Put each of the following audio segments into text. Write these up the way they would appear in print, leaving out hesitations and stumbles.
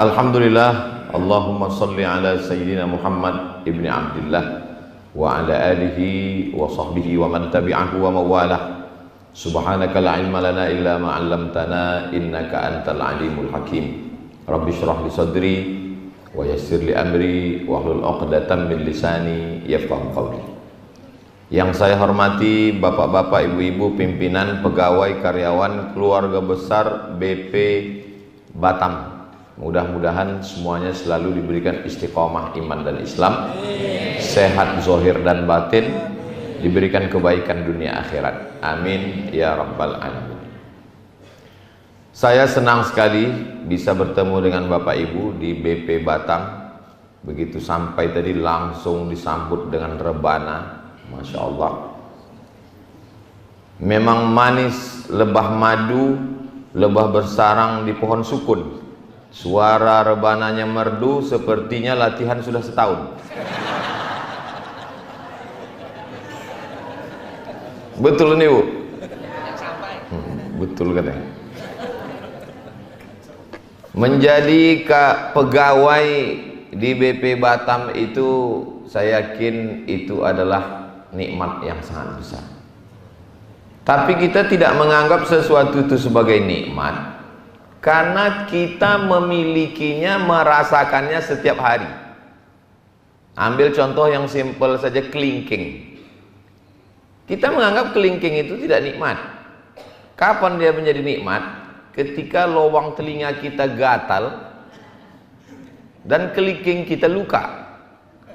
Alhamdulillah, Allahumma salli ala Sayyidina Muhammad ibni Abdullah wa ala alihi wa sahbihi wa man tabi'ahu wa mawalah. Subhanaka la ilma lana illa ma 'allamtana innaka antal alimul hakim. Rabbi shrah li sadri wa yassir li amri wa hlul 'uqdatam min lisani yafqahu qawli. Yang saya hormati bapak-bapak, ibu-ibu, pimpinan, pegawai, karyawan, keluarga besar BP Batam. Mudah-mudahan semuanya selalu diberikan istiqomah iman dan Islam, sehat zahir dan batin, diberikan kebaikan dunia akhirat. Amin ya rabbal alamin. Saya senang sekali bisa bertemu dengan Bapak Ibu di BP Batam. Begitu sampai tadi langsung disambut dengan rebana, Masya Allah. Memang manis lebah madu, lebah bersarang di pohon sukun. Suara rebananya merdu, sepertinya latihan sudah setahun. Betul nih Bu? Betul katanya. Menjadi pegawai di BP Batam itu, saya yakin itu adalah nikmat yang sangat besar. Tapi kita tidak menganggap sesuatu itu sebagai nikmat karena kita memilikinya, merasakannya setiap hari. Ambil contoh yang simpel saja, kelingking. Kita menganggap kelingking itu tidak nikmat. Kapan dia menjadi nikmat? Ketika lubang telinga kita gatal dan kelingking kita luka.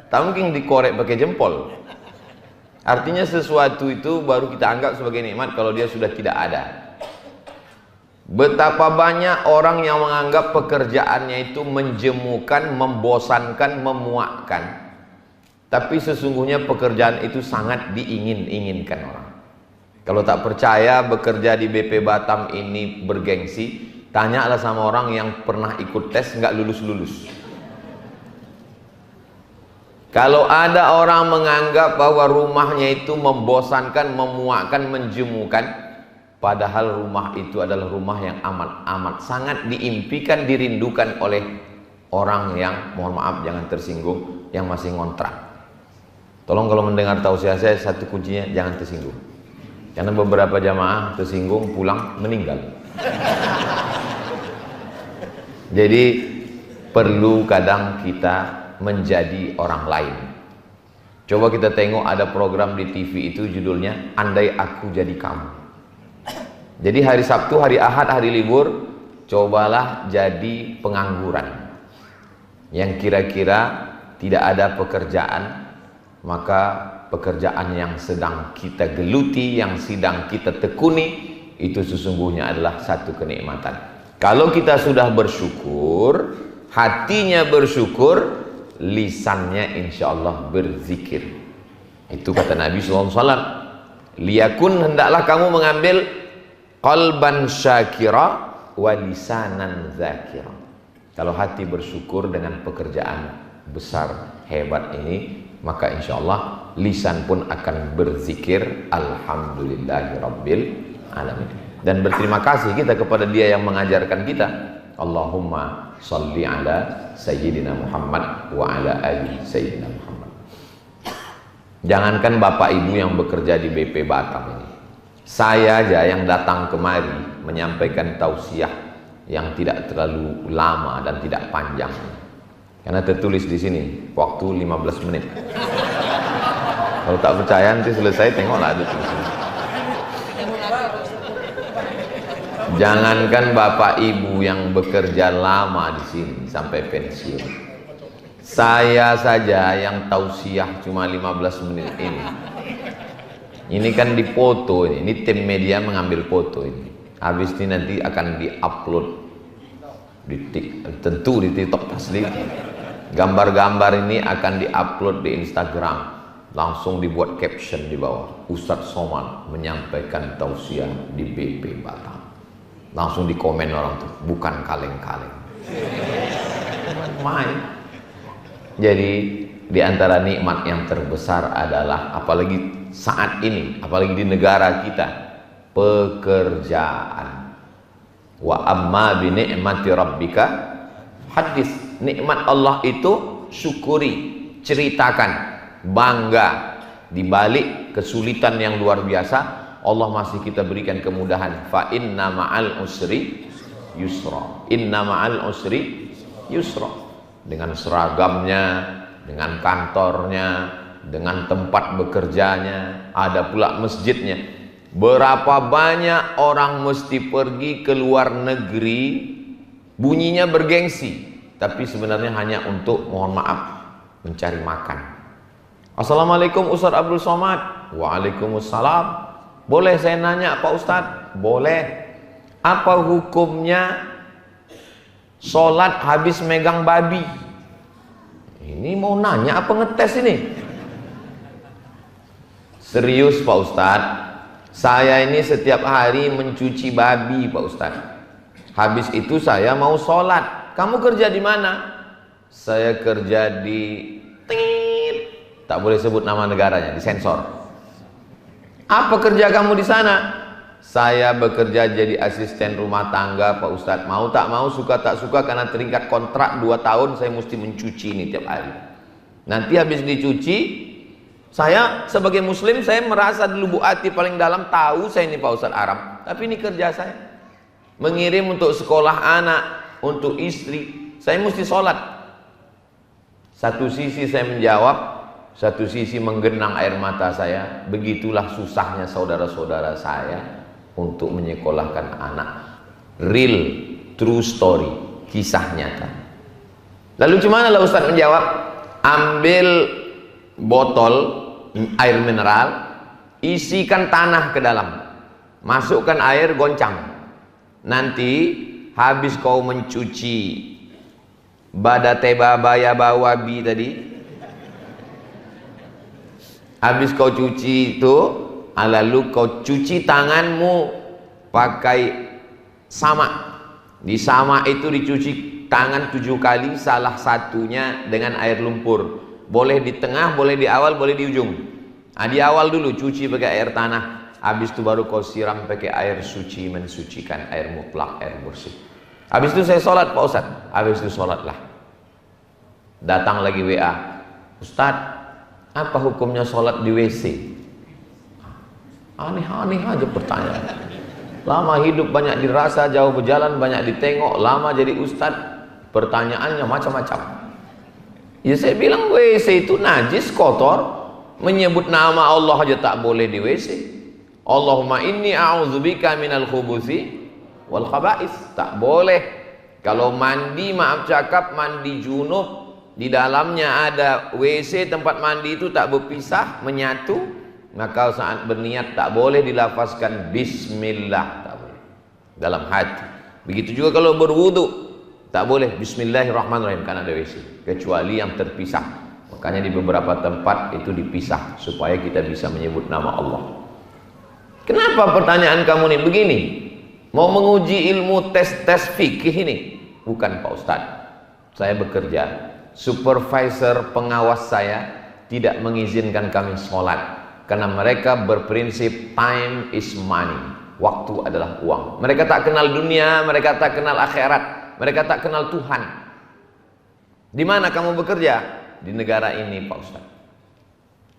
Tak mungkin dikorek pakai jempol. Artinya sesuatu itu baru kita anggap sebagai nikmat kalau dia sudah tidak ada. Betapa banyak orang yang menganggap pekerjaannya itu menjemukan, membosankan, memuakkan. Tapi sesungguhnya pekerjaan itu sangat diingin-inginkan orang. Kalau tak percaya bekerja di BP Batam ini bergengsi, tanyalah sama orang yang pernah ikut tes nggak lulus-lulus. Kalau ada orang menganggap bahwa rumahnya itu membosankan, memuakkan, menjemukan, padahal rumah itu adalah rumah yang amat sangat diimpikan, dirindukan oleh orang yang, mohon maaf jangan tersinggung, yang masih ngontrak. Tolong kalau mendengar tausiah saya, satu kuncinya jangan tersinggung. Karena beberapa jamaah tersinggung pulang meninggal. Jadi perlu kadang kita menjadi orang lain. Coba kita tengok ada program di TV itu judulnya Andai Aku Jadi Kamu. Jadi hari Sabtu, hari Ahad, hari libur, cobalah jadi pengangguran yang kira-kira tidak ada pekerjaan, maka pekerjaan yang sedang kita geluti, yang sedang kita tekuni, itu sesungguhnya adalah satu kenikmatan. Kalau kita sudah bersyukur, hatinya bersyukur, lisannya insya Allah berzikir. Itu kata Nabi SAW, liyakun, hendaklah kamu mengambil qalban syakira wa lisanan zakira. Kalau hati bersyukur dengan pekerjaan besar hebat ini, maka insya Allah lisan pun akan berzikir alhamdulillahirabbil alamin. Dan berterima kasih kita kepada dia yang mengajarkan kita. Allahumma salli ala Sayyidina Muhammad wa ala ali Sayyidina Muhammad. Jangankan bapak ibu yang bekerja di BP Batam ini, saya aja yang datang kemari menyampaikan tausiah yang tidak terlalu lama dan tidak panjang. Karena tertulis di sini waktu 15 menit. Kalau tak percaya nanti selesai tengoklah ada tulisan. Jangankan bapak ibu yang bekerja lama di sini sampai pensiun. Saya saja yang tausiah cuma 15 menit ini. Ini kan dipoto ini tim media mengambil foto ini. Habis ini nanti akan diupload tentu di TikTok asli. Gambar-gambar ini akan diupload di Instagram. Langsung dibuat caption di bawah. Ustadz Somad menyampaikan tausiah di BP Batam. Langsung di komen orang tuh, bukan kaleng-kaleng. Main. Jadi di antara nikmat yang terbesar adalah, apalagi saat ini, apalagi di negara kita, pekerjaan. Wa amma bi ni'mati rabbika Hadis, nikmat Allah itu syukuri, ceritakan, bangga. Di balik kesulitan yang luar biasa, Allah masih kita berikan kemudahan. Fa inna ma'al usri yusra. Inna ma'al usri yusra. Dengan seragamnya, dengan kantornya, dengan tempat bekerjanya, ada pula masjidnya. Berapa banyak orang mesti pergi ke luar negeri, bunyinya bergengsi, tapi sebenarnya hanya untuk, mohon maaf, mencari makan. Assalamualaikum Ustaz Abdul Somad. Waalaikumsalam. Boleh saya nanya Pak Ustadz? Boleh. Apa hukumnya sholat habis megang babi? Ini mau nanya apa ngetes ini? Serius Pak Ustadz, saya ini setiap hari mencuci babi Pak Ustadz. Habis itu saya mau sholat. Kamu kerja di mana? Saya kerja di tit. Tak boleh sebut nama negaranya, disensor. Apa kerja kamu di sana? Saya bekerja jadi asisten rumah tangga Pak Ustadz. Mau tak mau, suka tak suka, karena terikat kontrak 2 tahun saya mesti mencuci ini tiap hari. Nanti habis dicuci, saya sebagai muslim, saya merasa di lubuk hati paling dalam, tahu saya ini Pak Ustadz Arab, tapi ini kerja saya. Mengirim untuk sekolah anak, untuk istri, saya mesti sholat. Satu sisi saya menjawab, satu sisi menggenang air mata saya. Begitulah susahnya saudara-saudara saya untuk menyekolahkan anak. Real, true story, kisah nyata. Lalu gimana lah Ustadz menjawab? Ambil botol air mineral, isikan tanah ke dalam, masukkan air, goncang. Nanti habis kau mencuci badateba baya bawabi tadi, habis kau cuci itu, lalu kau cuci tanganmu pakai sama. Di sama itu dicuci tangan 7 kali, salah satunya dengan air lumpur. Boleh di tengah, boleh di awal, boleh di ujung. Di awal dulu cuci pakai air tanah, habis itu baru kau siram pakai air suci, mensucikan, air mutlak, air bersih. Habis itu saya sholat Pak Ustadz. Habis itu sholatlah. Datang lagi WA, Ustadz, apa hukumnya sholat di WC? Aneh-aneh aja pertanyaan. Lama hidup banyak dirasa, jauh berjalan banyak ditengok, lama jadi ustadz, pertanyaannya macam-macam. Ya saya bilang WC itu najis, kotor, menyebut nama Allah aja tak boleh di WC. Allahumma inni a'udzubika minal khubuthi wal khaba'is, tak boleh. Kalau mandi, maaf cakap, mandi junub, di dalamnya ada WC, tempat mandi itu tak berpisah, menyatu, maka saat berniat tak boleh dilafazkan bismillah, tak boleh dalam hati. Begitu juga kalau berwudu, tak boleh bismillahirrahmanirrahim karena ada WC, kecuali yang terpisah. Makanya di beberapa tempat itu dipisah supaya kita bisa menyebut nama Allah. Kenapa pertanyaan kamu nih begini? Mau menguji ilmu tes fikih ini? Bukan Pak Ustadz. Saya bekerja, supervisor pengawas saya tidak mengizinkan kami sholat. Karena mereka berprinsip time is money, waktu adalah uang. Mereka tak kenal dunia, mereka tak kenal akhirat, mereka tak kenal Tuhan. Di mana kamu bekerja? Di negara ini Pak Ustadz.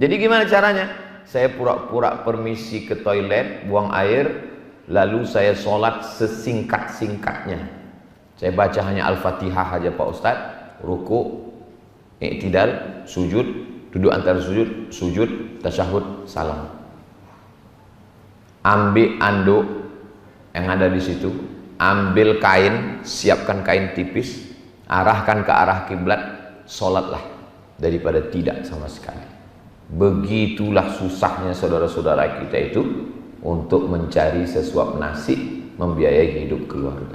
Jadi gimana caranya? Saya pura-pura permisi ke toilet, buang air, lalu saya sholat sesingkat-singkatnya. Saya baca hanya Al-Fatihah aja Pak Ustadz, ruku, i'tidal, sujud, duduk antara sujud, sujud, tasyahud, salam. Ambil anduk yang ada di situ, ambil kain, siapkan kain tipis, arahkan ke arah kiblat, sholatlah daripada tidak sama sekali. Begitulah susahnya saudara-saudara kita itu untuk mencari sesuap nasi, membiayai hidup keluarga.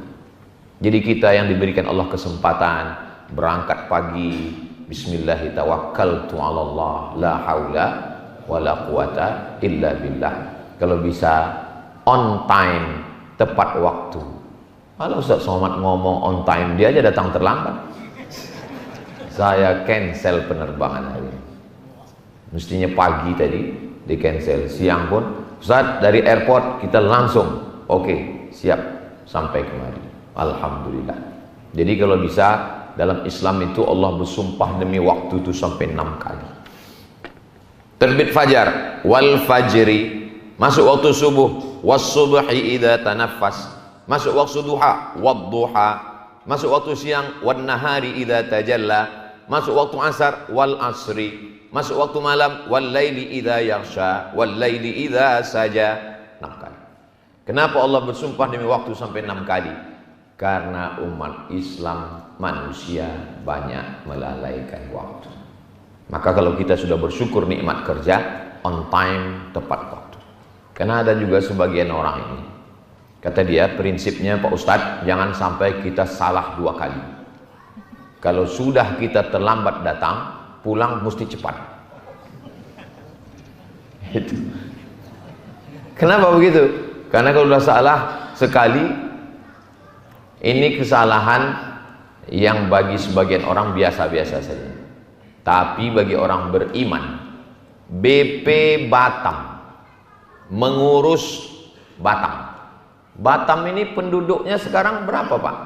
Jadi kita yang diberikan Allah kesempatan berangkat pagi, bismillahi tawakkaltu 'alallah la haula wala quwata illa billah. Kalau bisa on time, tepat waktu. Kalau Ustaz Somad ngomong on time, dia aja datang terlambat. Saya cancel penerbangan hari ini. Mestinya pagi tadi di cancel, siang pun Ustaz dari airport kita langsung oke, siap sampai kemari. Alhamdulillah. Jadi kalau bisa Dalam Islam itu Allah bersumpah demi waktu itu sampai 6 kali. Terbit fajar, wal fajri, masuk waktu subuh, was subhi idza tanaffas, masuk waktu duha, wad duha, masuk waktu siang, wan nahari idza tajalla, masuk waktu asar, wal asri, masuk waktu malam, wal laili idza yaghsha, wal laili idza saja. 6 kali. Kenapa Allah bersumpah demi waktu sampai 6 kali? Karena umat Islam, manusia banyak melalaikan waktu. Maka kalau kita sudah bersyukur nikmat kerja, on time, tepat waktu. Karena ada juga sebagian orang ini, kata dia, prinsipnya Pak Ustadz, jangan sampai kita salah 2 kali. Kalau sudah kita terlambat datang, pulang mesti cepat. Itu. Kenapa begitu? Karena kalau sudah salah sekali, ini kesalahan yang bagi sebagian orang biasa-biasa saja. Tapi bagi orang beriman, BP Batam, mengurus Batam. Batam ini penduduknya sekarang berapa Pak?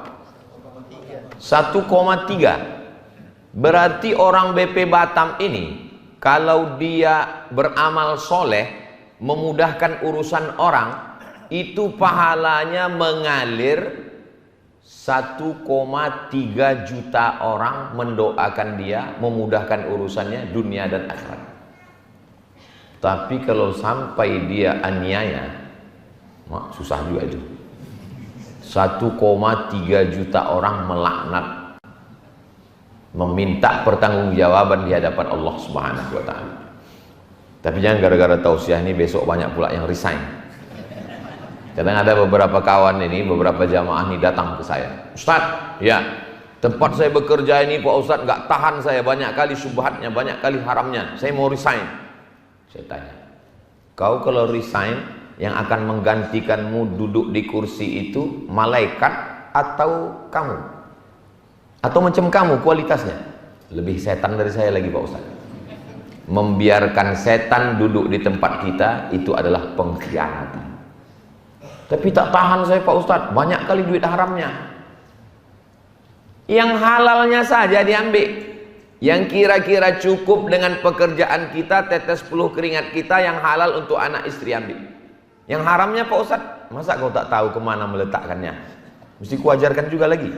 1,3. Berarti orang BP Batam ini, kalau dia beramal soleh, memudahkan urusan orang, itu pahalanya mengalir. 1,3 juta orang mendoakan dia, memudahkan urusannya dunia dan akhirat. Tapi kalau sampai dia aniaya, susah juga itu. 1,3 juta orang melaknat, meminta pertanggungjawaban di hadapan Allah Subhanahu wa taala. Tapi jangan gara-gara tausiah ini besok banyak pula yang resign. Kadang ada beberapa kawan ini, beberapa jamaah ini datang ke saya, Ustadz, ya tempat saya bekerja ini Pak Ustadz nggak tahan saya, banyak kali syubhatnya, banyak kali haramnya, saya mau resign. Saya tanya, kau kalau resign, yang akan menggantikanmu duduk di kursi itu malaikat atau kamu? Atau macam kamu kualitasnya? Lebih setan dari saya lagi Pak Ustadz. Membiarkan setan duduk di tempat kita itu adalah pengkhianatan. Tapi tak tahan saya Pak Ustadz, banyak kali duit haramnya. Yang halalnya saja diambil, yang kira-kira cukup dengan pekerjaan kita, tetes peluh keringat kita, yang halal untuk anak istri ambil. Yang haramnya Pak Ustadz, masa kau tak tahu kemana meletakkannya? Mesti kuajarkan juga lagi.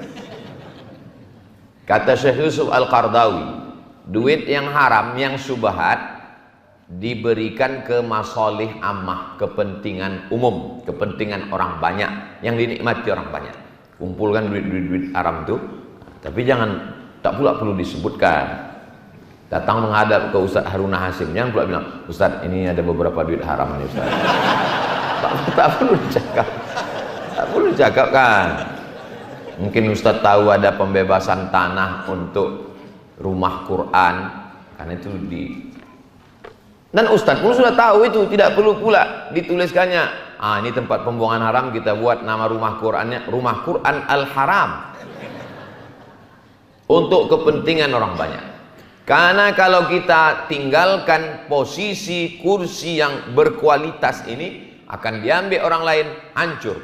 Kata Syekh Yusuf Al-Qardawi, duit yang haram, yang syubhat, diberikan ke masolih ammah, kepentingan umum, kepentingan orang banyak, yang dinikmati orang banyak. Kumpulkan duit haram itu, tapi jangan, tak pula perlu disebutkan. Datang menghadap ke Ustadz Haruna Hasim, jangan pula bilang, Ustadz ini ada beberapa duit haram nih Ustadz. tak perlu dicakap, tak perlu cakap kan. Mungkin Ustadz tahu ada pembebasan tanah untuk rumah Quran, karena itu dan Ustadz pun sudah tahu itu, tidak perlu pula dituliskannya, ini tempat pembuangan haram, kita buat nama rumah Qurannya Rumah Quran Al-Haram, untuk kepentingan orang banyak. Karena kalau kita tinggalkan posisi kursi yang berkualitas ini, akan diambil orang lain, hancur.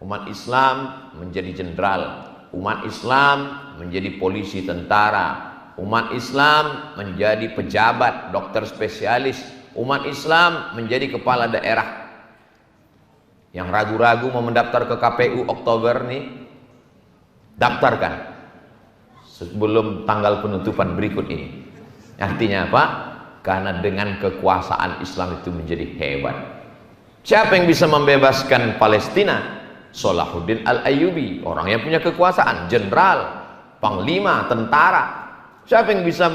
Umat Islam menjadi jenderal, umat Islam menjadi polisi, tentara, umat Islam menjadi pejabat, dokter spesialis, umat Islam menjadi kepala daerah. Yang ragu-ragu mau mendaftar ke KPU Oktober nih, daftarkan sebelum tanggal penutupan berikut ini. Artinya apa? Karena dengan kekuasaan Islam itu menjadi hebat. Siapa yang bisa membebaskan Palestina? Salahuddin Al-Ayyubi, orang yang punya kekuasaan, jenderal, panglima, tentara. Siapa yang bisa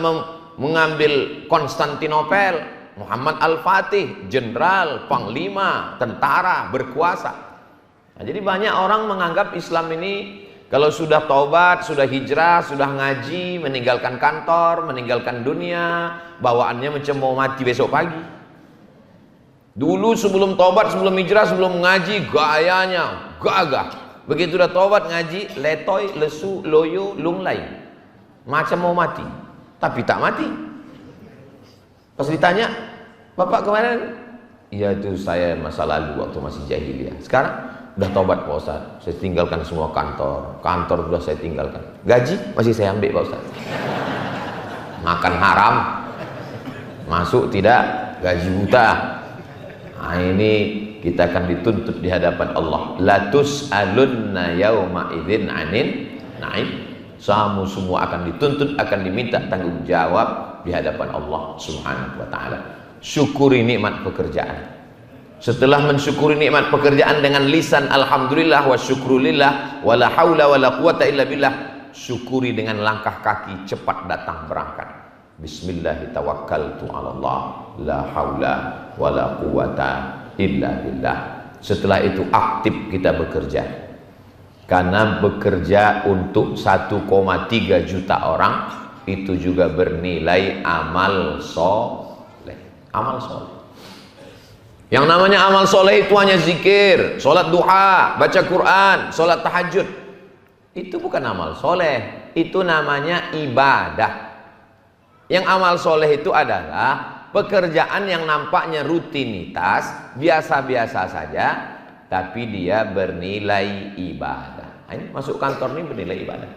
mengambil Konstantinopel? Muhammad Al-Fatih, jenderal, panglima, tentara, berkuasa. Nah, jadi banyak orang menganggap Islam ini kalau sudah taubat, sudah hijrah, sudah ngaji, meninggalkan kantor, meninggalkan dunia, bawaannya macam mau mati besok pagi. Dulu sebelum taubat, sebelum hijrah, sebelum ngaji, gayanya gagah. Begitu udah taubat, ngaji, letoy, lesu, loyo, lunglai, macam mau mati, tapi tak mati. Pas ditanya, Bapak kemarin? Iya itu saya masa lalu waktu masih jahiliyah. Sekarang udah tobat Pak Ustaz, saya tinggalkan semua kantor sudah saya tinggalkan, gaji masih saya ambil Pak Ustaz, makan haram masuk tidak, gaji buta. Nah, ini kita akan dituntut di hadapan Allah. La tus'alunna yauma idzin 'anin na'im. Kamu semua akan dituntut, akan diminta tanggung jawab di hadapan Allah Subhanahu wa taala. Syukuri nikmat pekerjaan. Setelah mensyukuri nikmat pekerjaan dengan lisan alhamdulillah wa syukrulillah wala haula wala quwata illa billah, syukuri dengan langkah kaki cepat datang berangkat. Bismillah tawakkaltu 'ala Allah la haula wala quwata illa billah. Setelah itu aktif kita bekerja, karena bekerja untuk 1,3 juta orang itu juga bernilai amal soleh. Amal soleh, yang namanya amal soleh itu hanya zikir, sholat duha, baca Quran, sholat tahajud. Itu bukan amal soleh, itu namanya ibadah. Yang amal soleh itu adalah pekerjaan yang nampaknya rutinitas, biasa-biasa saja, tapi dia bernilai ibadah. Nah, ini masuk kantor ini bernilai ibadah.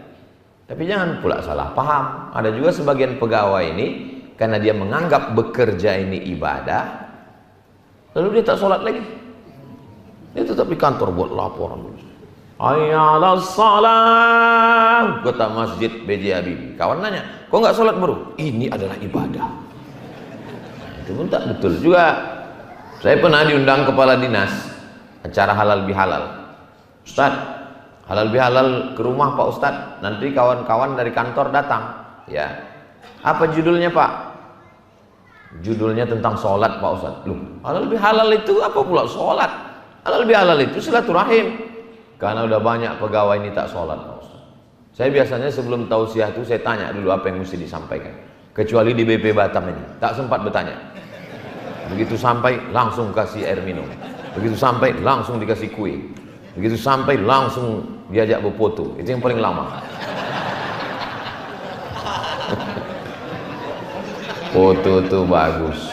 Tapi jangan pula salah paham. Ada juga sebagian pegawai ini, karena dia menganggap bekerja ini ibadah, lalu dia tak sholat lagi. Dia tetap di kantor buat laporan. Hayya 'alas shalah, kota masjid B.J. Habibie. Kawan nanya, kok nggak sholat bro? Ini adalah ibadah. Nah, itu pun tak betul juga. Saya pernah diundang kepala dinas acara halal bihalal. Ustaz, halal bihalal ke rumah Pak Ustaz. Nanti kawan-kawan dari kantor datang. Ya, apa judulnya Pak? Judulnya tentang sholat Pak Ustaz. Loh, halal bihalal itu apa pula sholat? Halal bihalal itu silaturahim. Karena udah banyak pegawai ini tak sholat Pak Ustaz. Saya biasanya sebelum tausiah itu saya tanya dulu apa yang mesti disampaikan. Kecuali di BP Batam ini, tak sempat bertanya. Begitu sampai langsung kasih air minum. Begitu sampai langsung dikasih kue. Begitu sampai langsung diajak berfoto. Itu yang paling lama. Foto tuh bagus,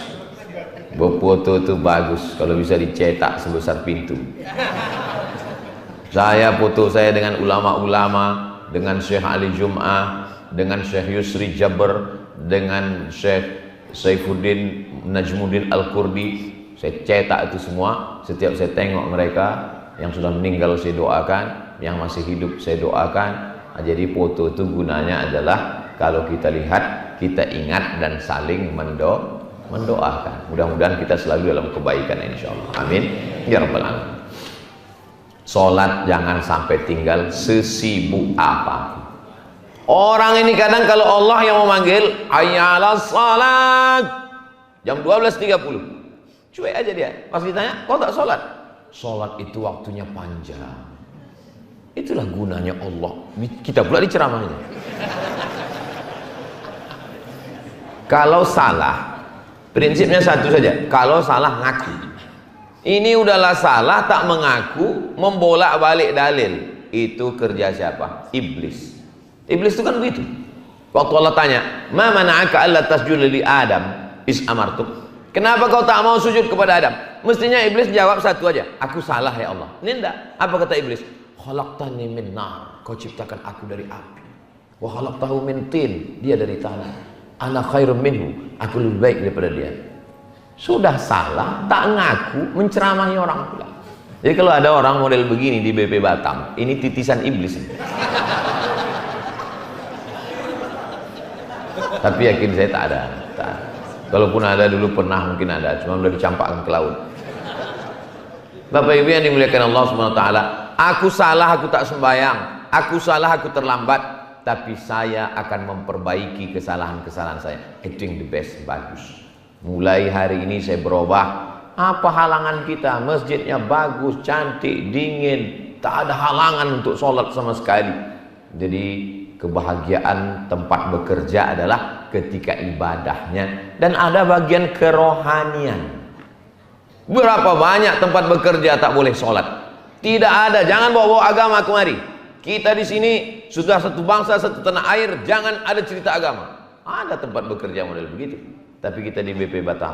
berfoto tuh bagus kalau bisa dicetak sebesar pintu. Saya foto saya dengan ulama-ulama, dengan Syekh Ali Jum'ah, dengan Syekh Yusri Jabr, dengan Syekh Saifuddin Najmuddin Al-Qurdi. Saya cetak itu semua. Setiap saya tengok mereka, yang sudah meninggal saya doakan, yang masih hidup saya doakan. Nah, jadi foto itu gunanya adalah kalau kita lihat, kita ingat dan saling mendoakan. Mudah-mudahan kita selalu dalam kebaikan insyaallah. Amin ya rabbal alamin. Sholat jangan sampai tinggal sesibuk apa. Orang ini kadang kalau Allah yang memanggil hayya 'alas shalat jam 12.30, cuek aja dia. Pas ditanya, kok tak sholat? Sholat itu waktunya panjang. Itulah gunanya Allah. Kita pula diceramahnya. Kalau salah, prinsipnya satu saja. Kalau salah ngaku. Ini udahlah salah, tak mengaku, membolak-balik dalil. Itu kerja siapa? Iblis. Iblis itu kan begitu. Waktu Allah tanya, "Ma mana'aka alla tasjuda li Adam is amartuk?" Kenapa kau tak mau sujud kepada Adam? Mestinya iblis jawab satu aja, aku salah ya Allah. Ini enggak. Apa kata iblis? Khalaqtani min nar. Kau ciptakan aku dari api. Wa khalaqtahu min tin. Dia dari tanah. Ana khairum minhu. Aku lebih baik daripada dia. Sudah salah, tak ngaku, menceramahi orang pula. Jadi kalau ada orang model begini di BP Batam, ini titisan iblis. Tapi yakin saya tak ada. Kalaupun ada dulu pernah mungkin ada, cuma sudah dicampakkan ke laut. Bapak Ibu yang dimuliakan Allah Subhanahu wa taala, aku salah, aku tak sembahyang. Aku salah, aku terlambat, tapi saya akan memperbaiki kesalahan-kesalahan saya. Itu yang the best, bagus. Mulai hari ini saya berubah. Apa halangan kita? Masjidnya bagus, cantik, dingin, tak ada halangan untuk sholat sama sekali. Jadi kebahagiaan tempat bekerja adalah ketika ibadahnya, dan ada bagian kerohanian. Berapa banyak tempat bekerja tak boleh sholat? Tidak ada. Jangan bawa-bawa agama kemari. Kita di sini sudah satu bangsa, satu tanah air. Jangan ada cerita agama. Ada tempat bekerja model begitu. Tapi kita di BP Batam,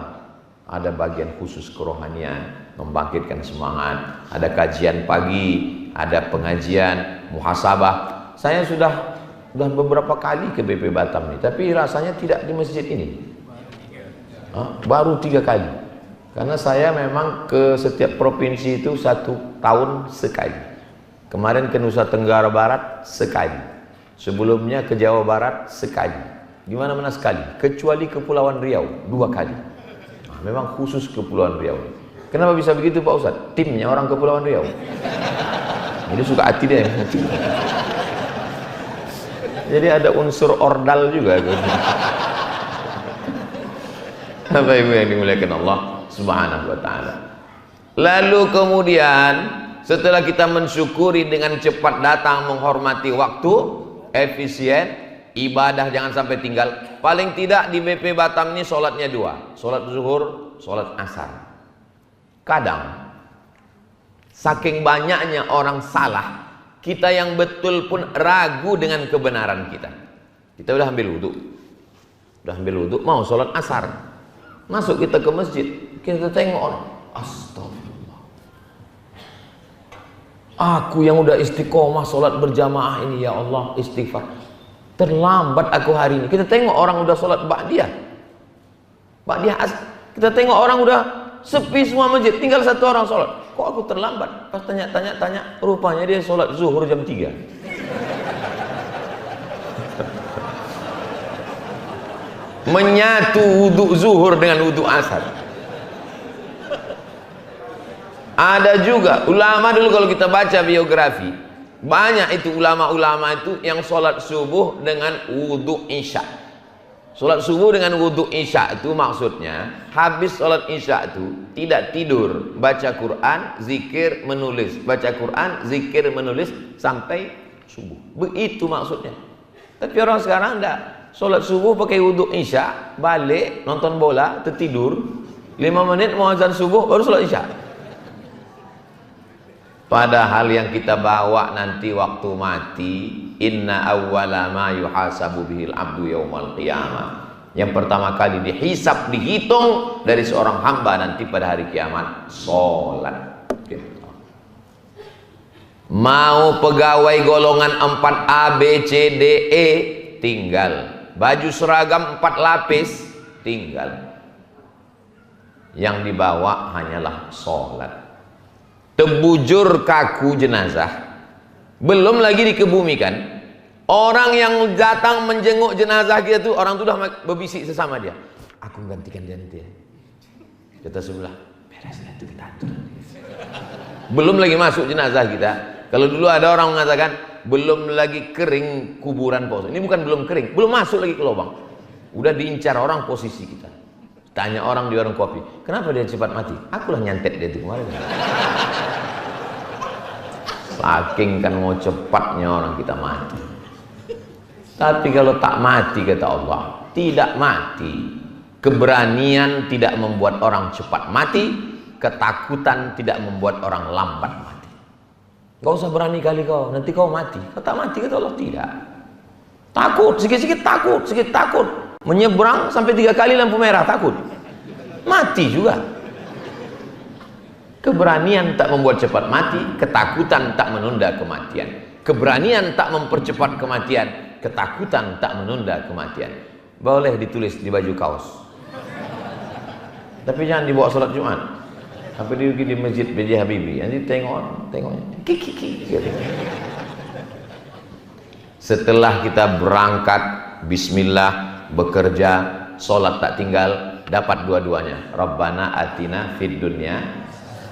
ada bagian khusus kerohanian, membangkitkan semangat, ada kajian pagi, ada pengajian muhasabah. Saya sudah beberapa kali ke BP Batam nih, tapi rasanya tidak di masjid ini. Baru 3 kali. Karena saya memang ke setiap provinsi itu 1 tahun sekali. Kemarin ke Nusa Tenggara Barat sekali. Sebelumnya ke Jawa Barat sekali. Di mana-mana sekali, kecuali Kepulauan Riau 2 kali. Memang khusus Kepulauan Riau. Kenapa bisa begitu Pak Ustadz? Timnya orang Kepulauan Riau. Jadi suka hati dia. Jadi ada unsur ordal juga. Bapak Ibu yang dimuliakan Allah Subhanahu wa ta'ala. Lalu kemudian setelah kita mensyukuri dengan cepat datang, menghormati waktu, efisien, ibadah jangan sampai tinggal. Paling tidak di BP Batam ini sholatnya 2, sholat zuhur, sholat asar. Kadang saking banyaknya orang salah, kita yang betul pun ragu dengan kebenaran kita. Kita udah ambil wudhu, mau sholat asar, masuk kita ke masjid, kita tengok orang, astagfirullah, aku yang udah istiqomah sholat berjamaah ini, ya Allah, istighfar, terlambat aku hari ini. Kita tengok orang udah sholat ba'diyah, kita tengok orang udah sepi semua masjid, tinggal 1 orang sholat. Kok aku terlambat? Pas tanya, rupanya dia sholat zuhur jam 3. Menyatu wudhu zuhur dengan wudhu asar. Ada juga ulama dulu, kalau kita baca biografi, banyak itu ulama-ulama itu yang sholat subuh dengan wudhu isya. Sholat subuh dengan wudhu isya itu maksudnya habis sholat isya itu tidak tidur, baca Quran, zikir, menulis, baca Quran, zikir, menulis sampai subuh. Begitu maksudnya. Tapi orang sekarang enggak, sholat subuh pakai wudhu isya, balik nonton bola, tertidur, 5 menit mau azan subuh baru sholat isya. Padahal yang kita bawa nanti waktu mati, inna awwala ma yuhasabu bihil abdu yaumal qiyamah. Yang pertama kali dihisab, dihitung dari seorang hamba nanti pada hari kiamat, sholat. Mau pegawai golongan 4A, B, C, D, E, tinggal. Baju seragam 4 lapis, tinggal. Yang dibawa hanyalah sholat. Terbujur kaku jenazah, belum lagi dikebumikan. Orang yang datang menjenguk jenazah kita tuh, orang tuh udah berbisik sesama dia, aku gantikan dia nanti ya. Kata sebelah, beres itu kita atur. Belum lagi masuk jenazah kita. Kalau dulu ada orang mengatakan belum lagi kering kuburan pos. Ini bukan belum kering, belum masuk lagi ke lubang, udah diincar orang posisi kita. Tanya orang di warung kopi, kenapa dia cepat mati? Akulah nyantet dia itu kemarin. Saking kan mau cepatnya orang kita mati. Tapi kalau tak mati, kata Allah, tidak mati. Keberanian tidak membuat orang cepat mati, ketakutan tidak membuat orang lambat mati. Gak usah berani kali kau, nanti kau mati. Kau tak mati, kata Allah, tidak. Takut, sikit-sikit takut. Menyeberang sampai 3 kali lampu merah, takut. Mati juga. Keberanian tak membuat cepat mati, ketakutan tak menunda kematian. Keberanian tak mempercepat kematian, ketakutan tak menunda kematian. Boleh ditulis di baju kaos. Tapi jangan dibawa sholat Jumat. Sampai di masjid B.J. Habibie, nanti tengoknya. Kiki. Setelah kita berangkat, bismillah, bekerja, sholat tak tinggal, dapat dua-duanya. Rabbana atina fid dunya.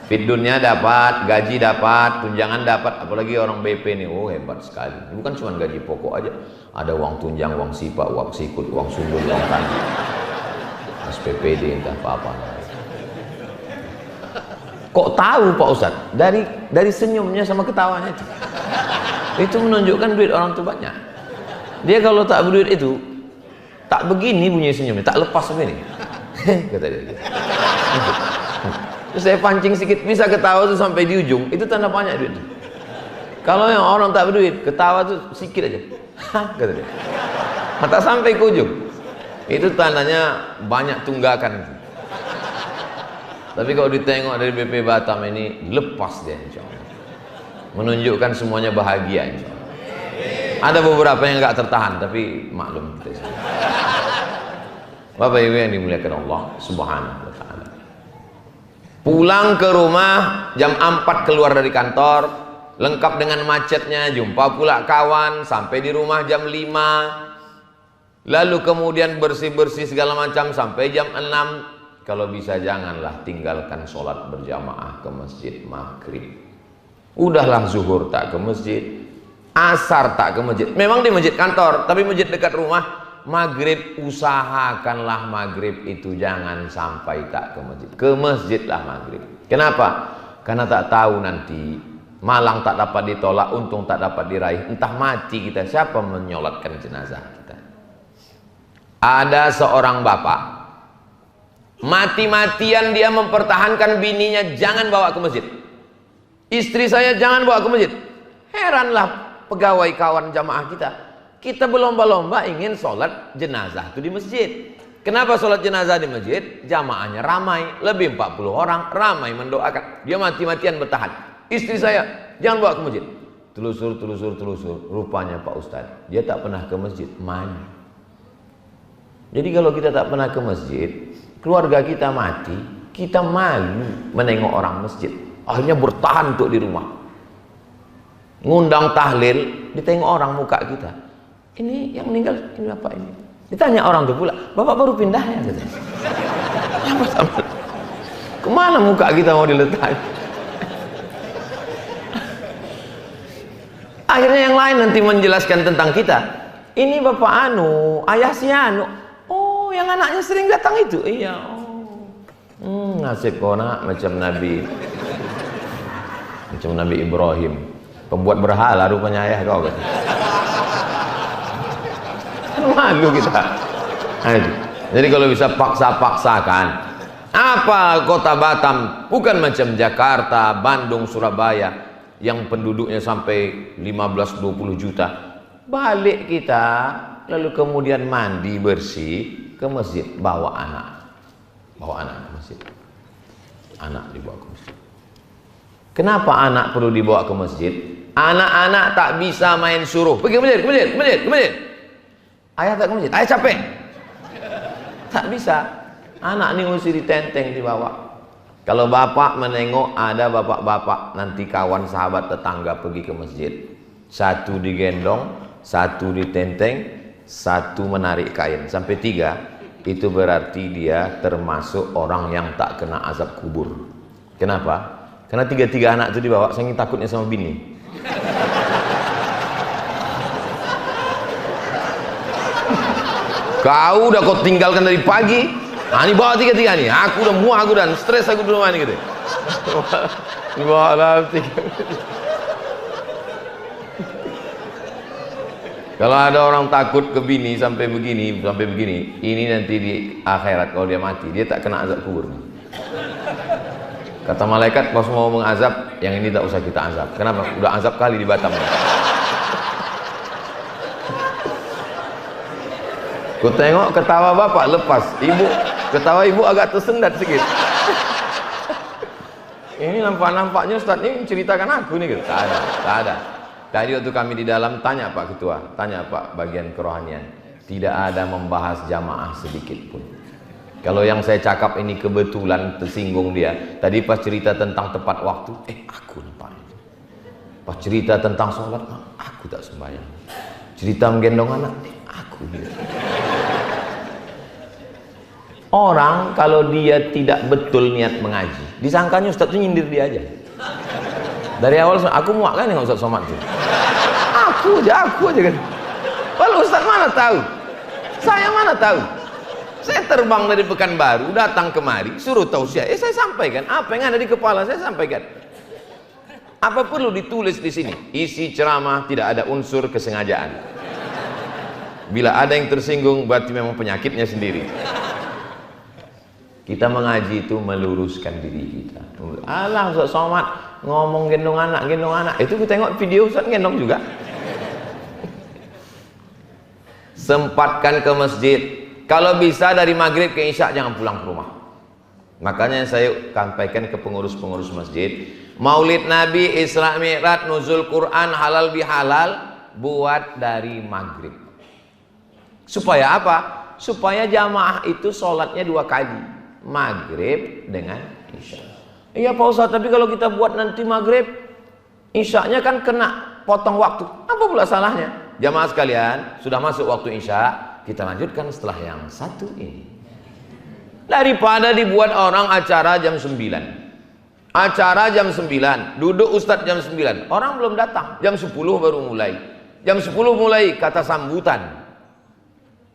Fid dunya dapat, gaji dapat, tunjangan dapat. Apalagi orang BP nih, oh hebat sekali. Bukan cuma gaji pokok aja, ada uang tunjang, uang sipa, uang sikut, uang sundul, uang tani, SPPD, entah apa-apa. Kok tahu Pak Ustadz? Dari senyumnya sama ketawanya itu. Itu menunjukkan duit orang tuh banyak. Dia kalau tak berduit itu, tak begini bunyi senyumnya, tak lepas begini. Kata dia. Terus saya pancing sedikit, bisa ketawa tuh sampai di ujung, itu tanda banyak duit. Kalau yang orang tak berduit, ketawa tuh sedikit aja. Kata dia. Tak sampai ke ujung. Itu tandanya banyak tunggakan. Tapi kalau ditengok dari BP Batam ini lepas dia insya Allah. Menunjukkan semuanya bahagia insya Allah. Ada beberapa yang nggak tertahan tapi maklum kita. Bapak Ibu yang dimuliakan Allah Subhanahu wa taala. Pulang ke rumah jam 4 keluar dari kantor, lengkap dengan macetnya, jumpa pula kawan, sampai di rumah jam 5. Lalu kemudian bersih-bersih segala macam sampai jam 6. Kalau bisa janganlah tinggalkan sholat berjamaah ke masjid maghrib. Udahlah zuhur tak ke masjid, asar tak ke masjid. Memang di masjid kantor, tapi masjid dekat rumah. Maghrib usahakanlah maghrib itu jangan sampai tak ke masjid. Ke masjidlah maghrib. Kenapa? Karena tak tahu nanti malang tak dapat ditolak, untung tak dapat diraih. Entah mati kita, siapa menyolatkan jenazah kita? Ada seorang bapak, mati-matian dia mempertahankan bininya jangan bawa ke masjid. Istri saya jangan bawa ke masjid. Heranlah pegawai kawan jamaah kita. Kita berlomba-lomba ingin sholat jenazah itu di masjid. Kenapa sholat jenazah di masjid? Jamaahnya ramai, lebih 40 orang, ramai mendoakan. Dia mati-matian bertahan. Istri saya, jangan bawa ke masjid. Telusur. Rupanya Pak Ustadz, dia tak pernah ke masjid, mandi. Jadi kalau kita tak pernah ke masjid, keluarga kita mati, kita malu menengok orang masjid. Akhirnya bertahan untuk di rumah. Ngundang tahlil, ditengok orang muka kita. Ini yang meninggal, ini apa ini? Ditanya orang itu pula, bapak baru pindah ya? Gitu. Kemana muka kita mau diletakkan? Akhirnya yang lain nanti menjelaskan tentang kita. Ini bapak anu, ayah si anu. Oh, yang anaknya sering datang itu? Iya. Oh. Nasib kau nak macam Nabi Ibrahim. Pembuat berhala rupanya ayah kau kan? Malu kita. Jadi kalau bisa paksa-paksakan. Apa kota Batam? Bukan macam Jakarta, Bandung, Surabaya yang penduduknya sampai 15-20 juta. Balik kita, lalu kemudian mandi bersih ke masjid, bawa anak ke masjid. Anak dibawa ke masjid. Kenapa anak perlu dibawa ke masjid? Anak-anak tak bisa main suruh. Pergi ke masjid. Ayah tak ke masjid, ayah capek. Tak bisa. Anak ni mesti ditenteng dibawa. Kalau bapak menengok ada bapak-bapak nanti kawan sahabat tetangga pergi ke masjid. Satu digendong, satu ditenteng, satu menarik kain. Sampai 3, itu berarti dia termasuk orang yang tak kena azab kubur. Kenapa? Karena 3 anak itu dibawa, saking takutnya sama bini. Kau udah kau tinggalkan dari pagi, ini bawa 3 nih. Aku udah muak, aku dan stres aku di rumah ini gitu. Bawa lah 3. Kalau ada orang takut ke bini sampai begini, ini nanti di akhirat kalau dia mati, dia tak kena azab kubur. Kata malaikat, pas mau mengazab, yang ini tak usah kita azab. Kenapa? Udah azab kali di Batam. Ku tengok ketawa bapak lepas, ketawa ibu agak tersendat sedikit. Ini nampaknya Ustadz ini ceritakan aku nih gitu. Tak ada. Tadi waktu kami di dalam tanya Pak Ketua, tanya Pak bagian kerohanian, tidak ada membahas jamaah sedikit pun. Kalau yang saya cakap ini kebetulan tersinggung dia. Tadi pas cerita tentang tepat waktu, aku lupa. Pas cerita tentang sholat, aku tak sembahyang. Cerita menggendong anak, aku gitu. Orang kalau dia tidak betul niat mengaji, disangkanya Ustadz itu nyindir dia aja. Dari awal aku muak kan dengan Ustadz Somad itu. Aku aja kan. Kalau Ustadz mana tahu? Saya mana tahu? Saya terbang dari Pekanbaru, datang kemari, suruh tausiah. Saya sampaikan apa yang ada di kepala saya sampaikan. Apa perlu ditulis di sini? Isi ceramah tidak ada unsur kesengajaan. Bila ada yang tersinggung, berarti memang penyakitnya sendiri. Kita mengaji itu meluruskan diri kita. Alah Ustaz Somad ngomong gendong anak. Itu kita tengok video Ustaz gendong juga. Sempatkan ke masjid. Kalau bisa dari maghrib ke isya jangan pulang ke rumah. Makanya saya sampaikan ke pengurus-pengurus masjid, Maulid Nabi, Isra Mi'raj, nuzul Quran, halal bihalal, buat dari maghrib. Supaya apa? Supaya jamaah itu sholatnya 2 kali, maghrib dengan isya. Iya Pak Ustaz, tapi kalau kita buat nanti maghrib, isyanya kan kena potong waktu. Apa pula salahnya? Jamaah sekalian, sudah masuk waktu isya, kita lanjutkan setelah yang satu ini. Daripada dibuat orang acara jam 9. Acara jam 9, duduk ustadz jam 9, orang belum datang, jam 10 baru mulai. Jam 10 mulai kata sambutan,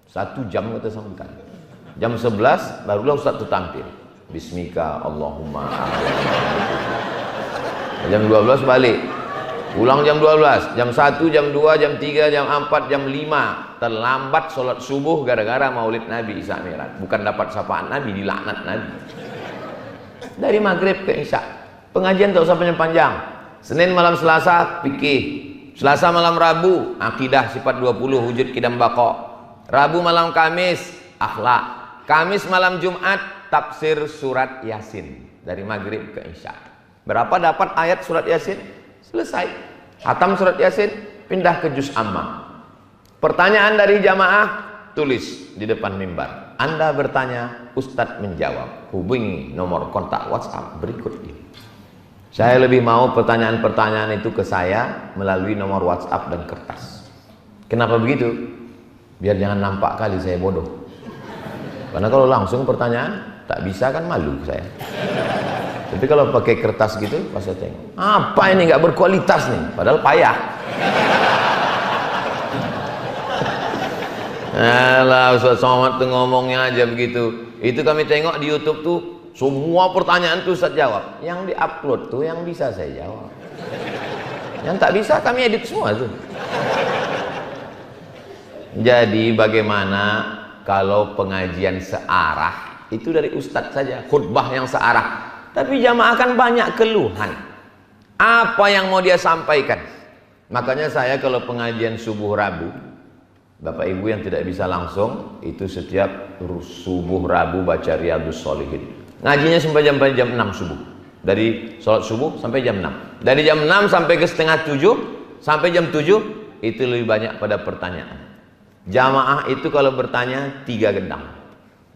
1 jam kata sambutan. Jam 11 barulah ustadz itu tampil, Bismika Allahumma amin. Jam 12 balik, pulang jam 12, jam 1, jam 2, jam 3, jam 4, jam 5. Terlambat sholat subuh gara-gara Maulid Nabi Isra Mi'raj. Bukan dapat sapaan Nabi, dilaknat Nabi. Dari maghrib ke isya, pengajian tak usah panjang-panjang. Senin malam Selasa fikih, Selasa malam Rabu akidah sifat 20 wujud kidam bako, Rabu malam Kamis akhlak, Kamis malam Jumat tafsir surat Yasin dari maghrib ke isya. Berapa dapat ayat surat Yasin? Selesai. Hatam surat Yasin, pindah ke juz amma. Pertanyaan dari jamaah, tulis di depan mimbar. Anda bertanya, Ustadz menjawab. Hubungi nomor kontak WhatsApp berikut ini. Saya lebih mau pertanyaan-pertanyaan itu ke saya melalui nomor WhatsApp dan kertas. Kenapa begitu? Biar jangan nampak kali saya bodoh. Karena kalau langsung pertanyaan, tak bisa kan, malu saya. Tapi kalau pakai kertas gitu, pas saya tengok, apa ini nggak berkualitas nih, padahal payah. Alah, Ustaz Somad tuh ngomongnya aja begitu. Itu kami tengok di YouTube tuh, semua pertanyaan tuh Ustaz jawab. Yang di-upload tuh yang bisa saya jawab. Yang tak bisa kami edit semua tuh. Jadi bagaimana kalau pengajian searah itu dari Ustadz saja, khutbah yang searah. Tapi jamaah kan banyak keluhan. Apa yang mau dia sampaikan? Makanya saya kalau pengajian subuh Rabu, Bapak Ibu yang tidak bisa langsung, itu setiap subuh Rabu baca Riyadhus Shalihin. Ngajinya sampai jam 6 subuh. Dari sholat subuh sampai jam 6. Dari jam 6 sampai ke setengah 7, sampai jam 7, itu lebih banyak pada pertanyaan. Jamaah itu kalau bertanya 3 gendang.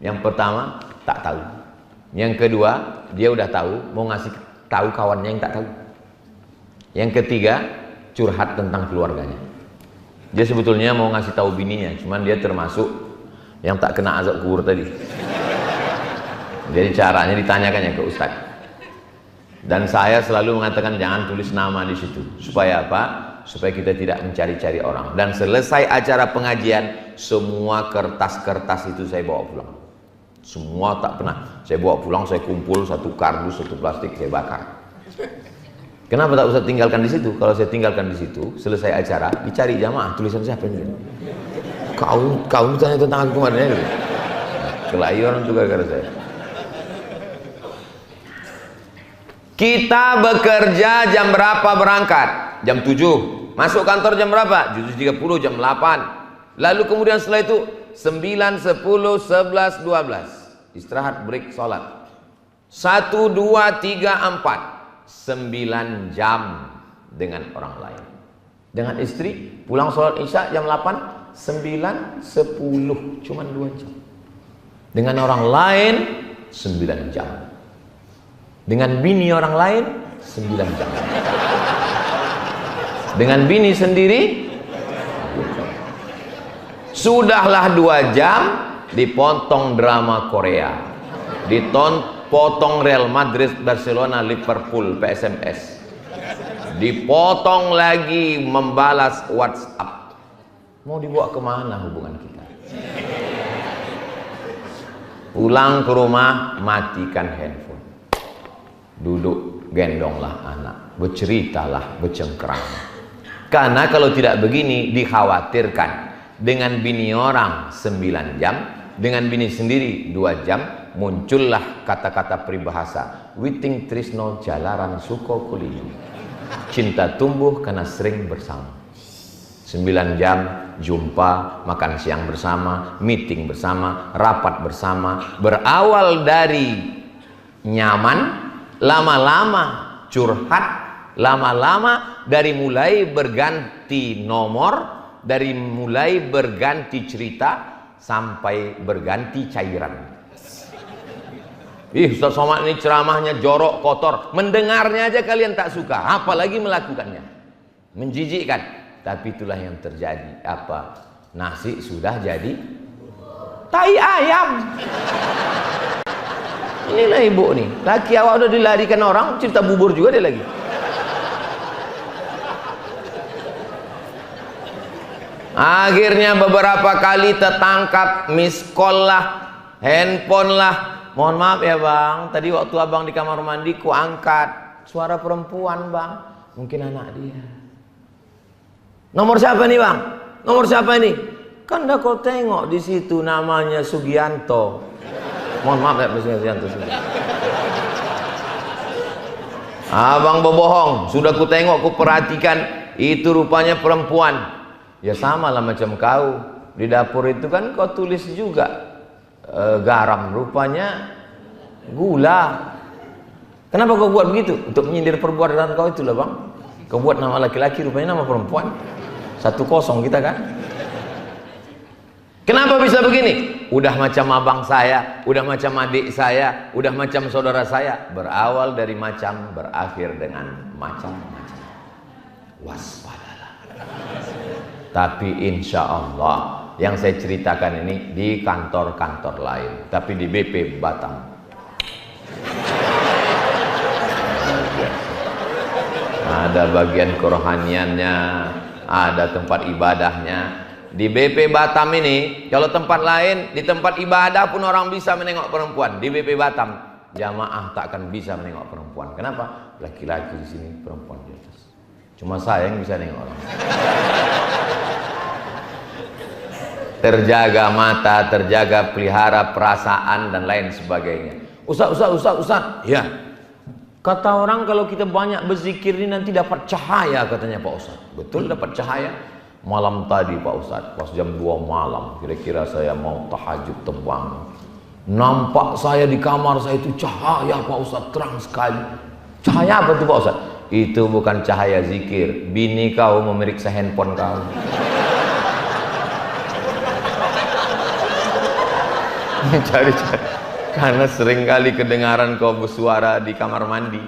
Yang pertama, tak tahu. Yang kedua, dia udah tahu, mau ngasih tahu kawannya yang tak tahu. Yang ketiga, curhat tentang keluarganya. Dia sebetulnya mau ngasih tahu bininya, cuman dia termasuk yang tak kena azab kubur tadi. Jadi caranya ditanyakannya ke Ustadz. Dan saya selalu mengatakan jangan tulis nama di situ. Supaya apa? Supaya kita tidak mencari-cari orang. Dan selesai acara pengajian, semua kertas-kertas itu saya bawa pulang. Semua tak pernah. Saya bawa pulang, saya kumpul satu kardus, satu plastik, saya bakar. Kenapa tak usah tinggalkan di situ? Kalau saya tinggalkan di situ, selesai acara, dicari jamaah, tulisan siapa ini? Kau tanya tentang aku kemarin ya? Kelahiran juga gara saya. Kita bekerja jam berapa berangkat? Jam 7. Masuk kantor jam berapa? 7.30, jam 8. Lalu kemudian setelah itu 9, 10, 11, 12. Istirahat, break, sholat. 1, 2, 3, 4. 9 jam dengan orang lain. Dengan istri pulang sholat isya jam 8, 9, 10, cuma 2 jam. Dengan orang lain 9 jam. Dengan bini orang lain 9 jam. Dengan bini sendiri sudahlah 2 jam dipotong drama Korea, potong Real Madrid, Barcelona, Liverpool, PSMS, dipotong lagi membalas WhatsApp. Mau dibawa kemana hubungan kita? Pulang ke rumah, matikan handphone, duduk, gendonglah anak, berceritalah, bercengkerang. Karena kalau tidak begini, dikhawatirkan dengan bini orang 9 jam, dengan bini sendiri 2 jam, muncullah kata-kata peribahasa, witing trisno jalaran suko kulino, cinta tumbuh karena sering bersama. 9 jam jumpa, makan siang bersama, meeting bersama, rapat bersama, berawal dari nyaman, lama-lama curhat, lama-lama dari mulai berganti nomor, dari mulai berganti cerita sampai berganti cairan. Ustaz Somad ini ceramahnya jorok, kotor, mendengarnya aja kalian tak suka, apalagi melakukannya, menjijikkan. Tapi itulah yang terjadi. Apa? Nasi sudah jadi tai ayam. Inilah ibu nih, laki awak udah dilarikan orang, cerita bubur juga dia lagi. Akhirnya beberapa kali tertangkap, miss call lah, handphone lah. Mohon maaf ya bang, tadi waktu abang di kamar mandi ku angkat, suara perempuan bang, mungkin anak dia. Nomor siapa nih bang? Nomor siapa ini? Kan dah kau tengok di situ namanya Sugianto. Mohon maaf ya Sugianto. Abang berbohong, sudah ku tengok, ku perhatikan, itu rupanya perempuan. Ya sama lah macam kau, di dapur itu kan kau tulis juga garam, rupanya gula. Kenapa kau buat begitu? Untuk menyindir perbuatan kau itulah bang. Kau buat nama laki-laki, rupanya nama perempuan. 1-0 kita kan. Kenapa bisa begini? Udah macam abang saya, udah macam adik saya, udah macam saudara saya. Berawal dari macam, berakhir dengan macam-macam. Waspadalah. Tapi insya Allah yang saya ceritakan ini di kantor-kantor lain, tapi di BP Batam. Ada bagian kerohaniannya, ada tempat ibadahnya. Di BP Batam ini, kalau tempat lain, di tempat ibadah pun orang bisa menengok perempuan. Di BP Batam, jamaah tak akan bisa menengok perempuan. Kenapa? Laki-laki di sini, perempuan di atas. Cuma saya yang bisa nengok orang. Terjaga mata, terjaga pelihara perasaan dan lain sebagainya. Ustaz. Ya. Kata orang kalau kita banyak berzikir ini nanti dapat cahaya katanya Pak Ustaz. Betul dapat cahaya? Malam tadi Pak Ustaz, pas jam 2 malam, kira-kira saya mau tahajud terbang. Nampak saya di kamar saya itu cahaya Pak Ustaz, terang sekali. Cahaya apa itu Pak Ustaz? Itu bukan cahaya zikir. Bini kau memeriksa handphone kau. Cari. Karena seringkali kedengaran kau bersuara di kamar mandi.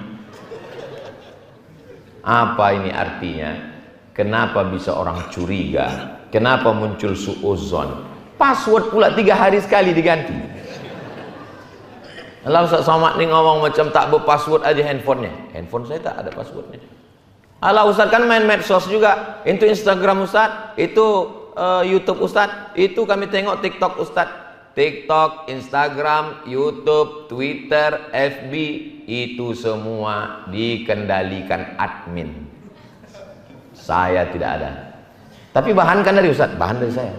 Apa ini artinya? Kenapa bisa orang curiga? Kenapa muncul suudzon? Password pula 3 hari sekali diganti. Kalau Ustaz Somad nih ngomong macam tak berpassword aja handphonenya. Handphone saya tak ada passwordnya. Alah Ustaz kan main medsos juga. Itu Instagram Ustaz, itu YouTube Ustaz, itu kami tengok TikTok Ustaz. TikTok, Instagram, YouTube, Twitter, FB, itu semua dikendalikan admin. Saya tidak ada. Tapi bahan kan dari Ustaz, bahan dari saya.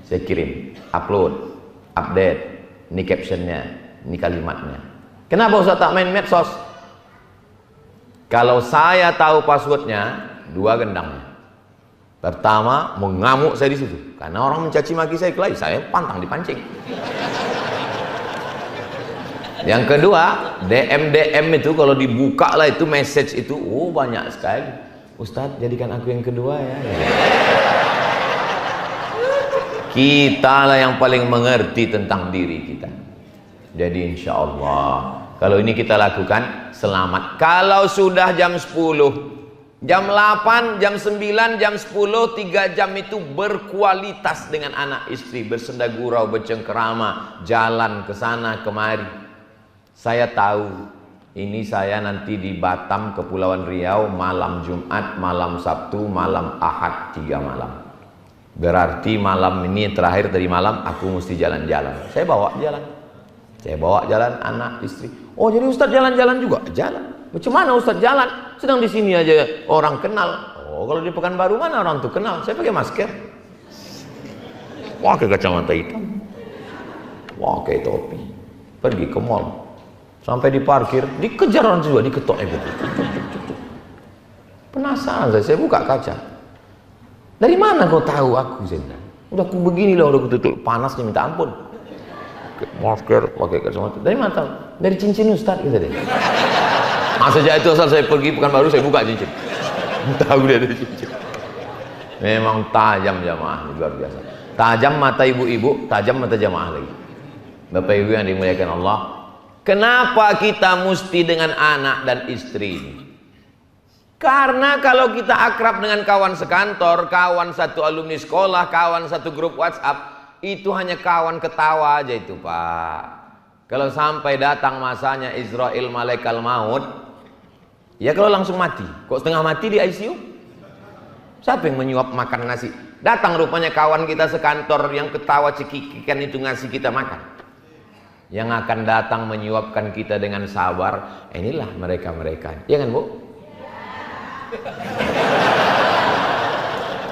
Saya kirim, upload, update, ini captionnya, ini kalimatnya. Kenapa Ustaz tak main medsos? Kalau saya tahu passwordnya, 2 gendangnya. Pertama, mengamuk saya di situ. Karena orang mencaci maki saya kelahi, saya pantang dipancing. Yang kedua, DM itu kalau dibuka lah itu message itu, banyak sekali. Ustadz, jadikan aku yang kedua ya. Kita lah yang paling mengerti tentang diri kita. Jadi insya Allah, kalau ini kita lakukan, selamat. Kalau sudah jam 10, jam 8, jam 9, jam 10, 3 jam itu berkualitas dengan anak istri, bersenda gurau, bercengkerama, jalan ke sana kemari. Saya tahu ini saya nanti di Batam, Kepulauan Riau, malam Jumat, malam Sabtu, malam Ahad, 3 malam. Berarti malam ini terakhir dari malam aku mesti jalan-jalan. Saya bawa jalan. Saya bawa jalan anak istri. Oh jadi Ustadz jalan-jalan juga? Jalan. Macam mana Ustadz jalan? Sedang di sini aja orang kenal. Oh kalau di Pekanbaru mana orang tuh kenal? Saya pakai masker. Pakai kacamata hitam. Pakai topi. Pergi ke mall. Sampai di parkir, dikejar orang juga, diketok gitu. Penasaran saya buka kaca. Dari mana kau tahu aku? Saya bilang. Udah aku begini lah, udah aku tutup, panasnya minta ampun. masker, pakai kacamata. Dari mana tahu? Dari cincin Ustaz gitu deh. Sejak itu asal saya pergi Pekanbaru saya buka cincin. Tahu dia dari cincin. Memang tajam jamaah, luar biasa. Tajam mata ibu-ibu, tajam mata jamaah lagi. Bapak Ibu yang dimuliakan Allah, kenapa kita mesti dengan anak dan istri? Karena kalau kita akrab dengan kawan sekantor, kawan satu alumni sekolah, kawan satu grup WhatsApp, itu hanya kawan ketawa aja itu Pak. Kalau sampai datang masanya Israel malaikat maut, ya kalau langsung mati. Kok setengah mati di ICU? Siapa yang menyuap makan nasi? Datang rupanya kawan kita sekantor yang ketawa cekikikan itu ngasih kita makan. Yang akan datang menyuapkan kita dengan sabar, inilah mereka-mereka. Ya kan Bu?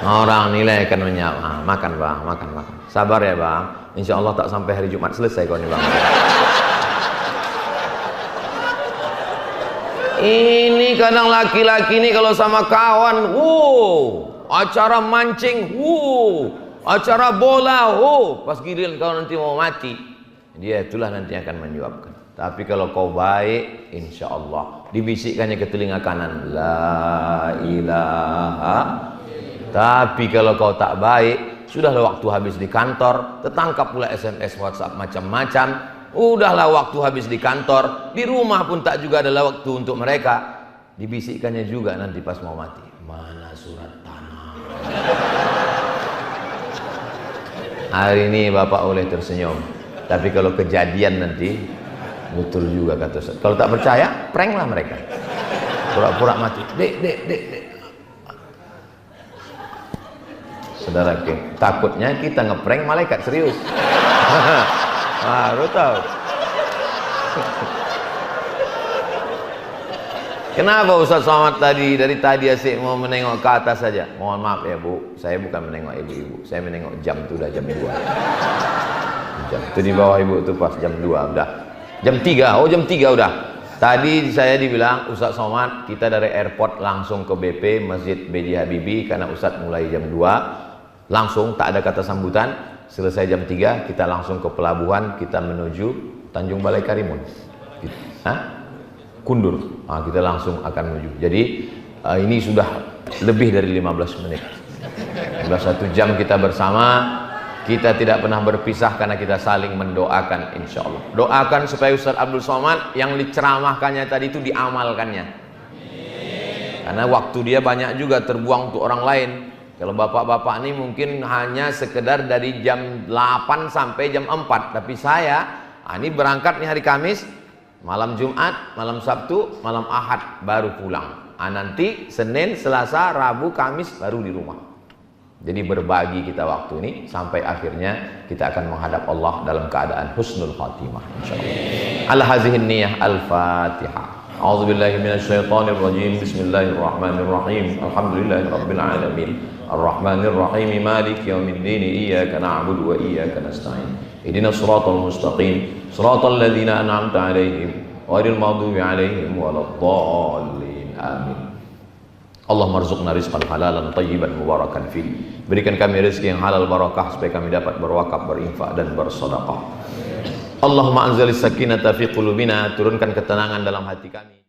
Orang nilai akan menyapa. Makan Bang, makan. Sabar ya Bang. Insya Allah tak sampai hari Jumat selesai kau nih Bang. Ini kadang laki-laki ini kalau sama kawan, acara mancing, acara bola, pas giliran kau nanti mau mati, dia itulah nanti akan menyuapkan. Tapi kalau kau baik, insya Allah dibisikkannya ke telinga kanan, la ilaha. Tapi kalau kau tak baik, sudahlah waktu habis di kantor, tertangkap pula SMS WhatsApp macam-macam. Udahlah waktu habis di kantor, di rumah pun tak juga adalah waktu untuk mereka. Dibisikkannya juga nanti pas mau mati. Mana surat tanah? Hari ini Bapak boleh tersenyum, tapi kalau kejadian nanti betul juga kata Ustaz. Kalau tak percaya, prank lah mereka. Pura-pura mati. Dek. Saudara, takutnya kita ngeprank malaikat serius. Baru tahu. Kenapa Ustaz Somad tadi dari tadi asyik mau menengok ke atas saja? Mohon maaf ya Bu, saya bukan menengok ibu-ibu, saya menengok jam, itu udah jam 2. Jam itu di bawah ibu itu pas jam 2 udah. Jam 3, jam 3 udah. Tadi saya dibilang Ustaz Somad kita dari airport langsung ke BP Masjid B.J. Habibie karena Ustaz mulai jam 2. Langsung tak ada kata sambutan. Selesai jam 3 kita langsung ke pelabuhan, kita menuju Tanjung Balai Karimun. Kundur. Kita langsung akan menuju. Jadi ini sudah lebih dari 15 menit. Sudah 1 jam kita bersama. Kita tidak pernah berpisah karena kita saling mendoakan insya Allah. Doakan supaya Ustaz Abdul Somad yang diceramahkannya tadi itu diamalkannya. Karena waktu dia banyak juga terbuang untuk orang lain. Kalau bapak-bapak ini mungkin hanya sekedar dari jam 8 sampai jam 4. Tapi saya, ini berangkat nih hari Kamis, malam Jumat, malam Sabtu, malam Ahad baru pulang. Nanti Senin, Selasa, Rabu, Kamis baru di rumah. Jadi berbagi kita waktu ini sampai akhirnya kita akan menghadap Allah dalam keadaan husnul khatimah insyaallah. Al-hazihin niyah al-Fatihah. A'udzubillahi minasyaitonir rajim. Bismillahirrahmanirrahim. Alhamdulillahirabbil alamin. Ar-Rahmanir Rahim. Maliki yaumiddin. Iyyaka na'budu wa iyyaka nasta'in. Ihdinas siratal mustaqim. Siratal ladzina an'amta 'alaihim ghairil maghdubi 'alaihim waladdallin. Amin. Allahumma rzuqna rizqan halalan thayyiban mubarakan fi. Berikan kami rezeki yang halal barakah supaya kami dapat berwakaf, berinfak dan bersedekah. Allahumma anzilis sakinata fi qulubina, turunkan ketenangan dalam hati kami.